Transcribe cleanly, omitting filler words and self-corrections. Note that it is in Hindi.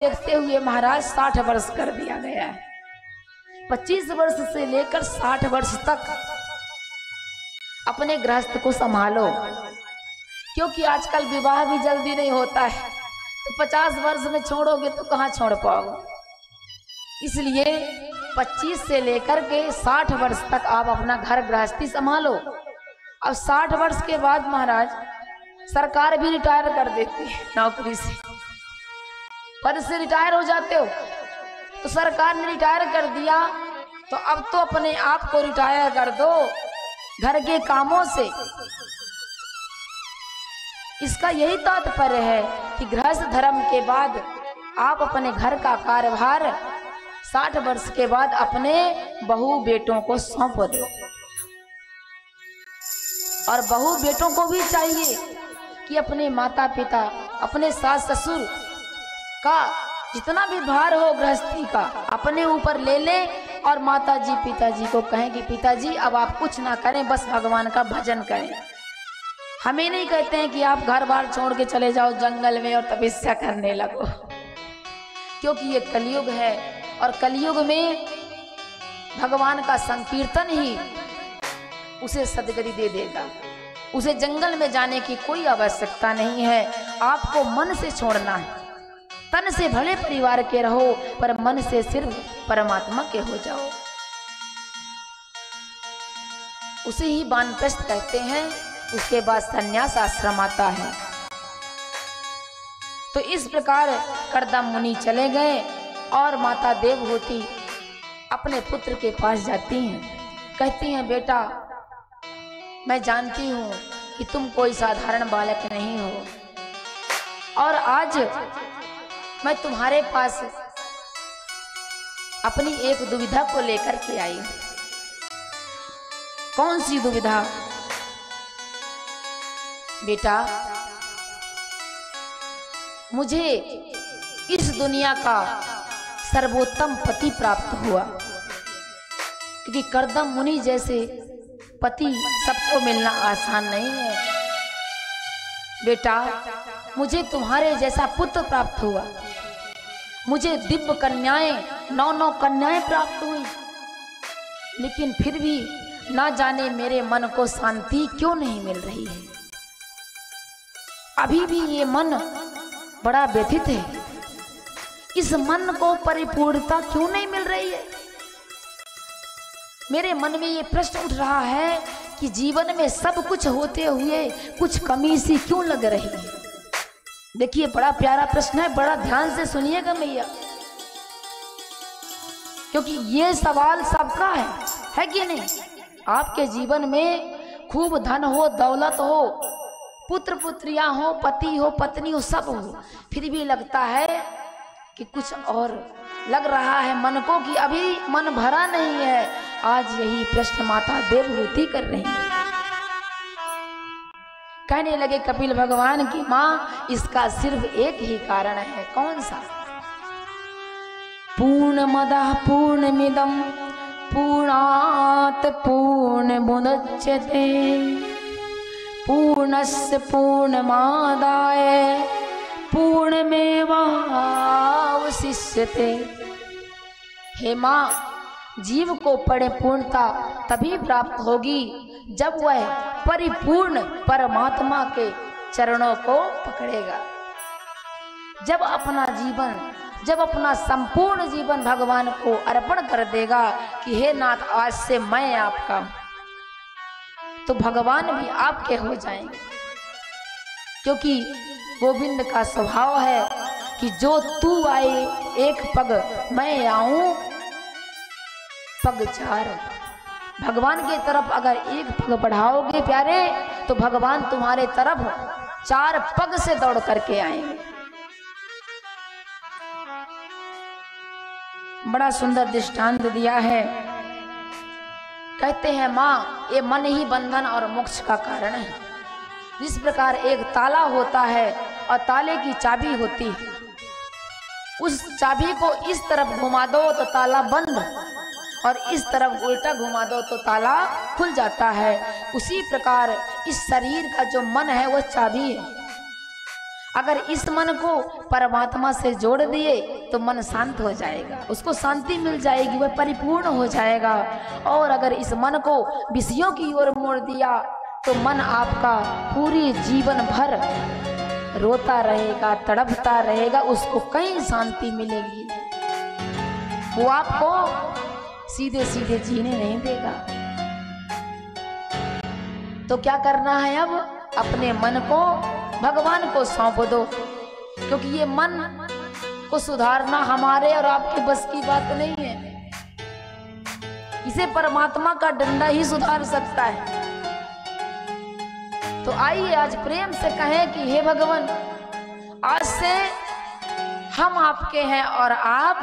देखते हुए महाराज 60 वर्ष कर दिया गया है। 25 वर्ष से लेकर 60 वर्ष तक अपने गृहस्थ को संभालो, क्योंकि आजकल विवाह भी जल्दी नहीं होता है, तो 50 वर्ष में छोड़ोगे तो कहाँ छोड़ पाओगे। इसलिए 25 से लेकर के 60 वर्ष तक आप अपना घर गृहस्थी संभालो। अब 60 वर्ष के बाद महाराज सरकार भी रिटायर कर देती है, नौकरी से पद से रिटायर हो जाते हो। तो सरकार ने रिटायर कर दिया तो अब तो अपने आप को रिटायर कर दो घर के कामों से। इसका यही तात्पर्य है कि गृहस्थ धर्म के बाद आप अपने घर का कार्यभार 60 वर्ष के बाद अपने बहू बेटों को सौंप दो। और बहू बेटों को भी चाहिए कि अपने माता पिता, अपने सास ससुर का जितना भी भार हो गृहस्थी का अपने ऊपर ले ले और माताजी पिताजी को कहें कि पिताजी अब आप कुछ ना करें, बस भगवान का भजन करें। हमें नहीं कहते हैं कि आप घर बार छोड़ के चले जाओ जंगल में और तपस्या करने लगो, क्योंकि ये कलयुग है और कलयुग में भगवान का संकीर्तन ही उसे सद्गति दे देगा। उसे जंगल में जाने की कोई आवश्यकता नहीं है। आपको मन से छोड़ना है। तन से भले परिवार के रहो पर मन से सिर्फ परमात्मा के हो जाओ। उसे ही वानप्रस्थ कहते हैं। उसके बाद संन्यास आश्रम आता है। तो इस प्रकार कर्दम मुनि चले गए और माता देवहूति अपने पुत्र के पास जाती हैं। कहती हैं, बेटा मैं जानती हूं कि तुम कोई साधारण बालक नहीं हो और आज मैं तुम्हारे पास अपनी एक दुविधा को लेकर के आई हूं। कौन सी दुविधा? बेटा मुझे इस दुनिया का सर्वोत्तम पति प्राप्त हुआ, क्योंकि कर्दम मुनि जैसे पति सबको मिलना आसान नहीं है। बेटा मुझे तुम्हारे जैसा पुत्र प्राप्त हुआ। मुझे दिव्य कन्याएं 9 कन्याएं प्राप्त हुई, लेकिन फिर भी ना जाने मेरे मन को शांति क्यों नहीं मिल रही है। अभी भी ये मन बड़ा व्यथित है। इस मन को परिपूर्णता क्यों नहीं मिल रही है। मेरे मन में ये प्रश्न उठ रहा है कि जीवन में सब कुछ होते हुए कुछ कमी सी क्यों लग रही है। देखिए बड़ा प्यारा प्रश्न है, बड़ा ध्यान से सुनिएगा मैया, क्योंकि ये सवाल सबका है कि नहीं। आपके जीवन में खूब धन हो, दौलत हो, पुत्र पुत्रियां हो, पति हो, पत्नी हो, सब हो, फिर भी लगता है कि कुछ और लग रहा है मन को, कि अभी मन भरा नहीं है। आज यही प्रश्न माता देवहूति कर रही है। कहने लगे कपिल भगवान की मां, इसका सिर्फ एक ही कारण है। कौन सा? पूर्णमदः पूर्णमिदं पूर्णात् पूर्णमुदच्यते पूर्णस्य पूर्णमादाय पूर्णमेवावशिष्यते। हे मां, जीव को परिपूर्णता तभी प्राप्त होगी जब वह परिपूर्ण परमात्मा के चरणों को पकड़ेगा। जब अपना संपूर्ण जीवन भगवान को अर्पण कर देगा कि हे नाथ आज से मैं आपका हूं, तो भगवान भी आपके हो जाएंगे। क्योंकि गोविंद का स्वभाव है कि जो तू आए एक पग मैं आऊं पग 4। भगवान की तरफ अगर एक पग बढ़ाओगे प्यारे, तो भगवान तुम्हारे तरफ 4 पग से दौड़ करके आएंगे। बड़ा सुंदर दृष्टांत दिया है। कहते हैं माँ, ये मन ही बंधन और मोक्ष का कारण है। जिस प्रकार एक ताला होता है और ताले की चाबी होती है, उस चाबी को इस तरफ घुमा दो तो ताला बंद, और इस तरफ उल्टा घुमा दो तो ताला खुल जाता है। उसी प्रकार इस शरीर का जो मन है वह चाबी है। अगर इस मन को परमात्मा से जोड़ दिए तो मन शांत हो जाएगा, उसको शांति मिल जाएगी, वह परिपूर्ण हो जाएगा। और अगर इस मन को विषयों की ओर मोड़ दिया तो मन आपका पूरी जीवन भर रोता रहेगा, तड़पता रहेगा, उसको कहीं शांति मिलेगी, वो आपको सीधे सीधे जीने नहीं देगा। तो क्या करना है अब? अपने मन को भगवान को सौंप दो, क्योंकि ये मन को सुधारना हमारे और आपके बस की बात नहीं है, इसे परमात्मा का डंडा ही सुधार सकता है। तो आइए आज प्रेम से कहें कि हे भगवान, आज से हम आपके हैं और आप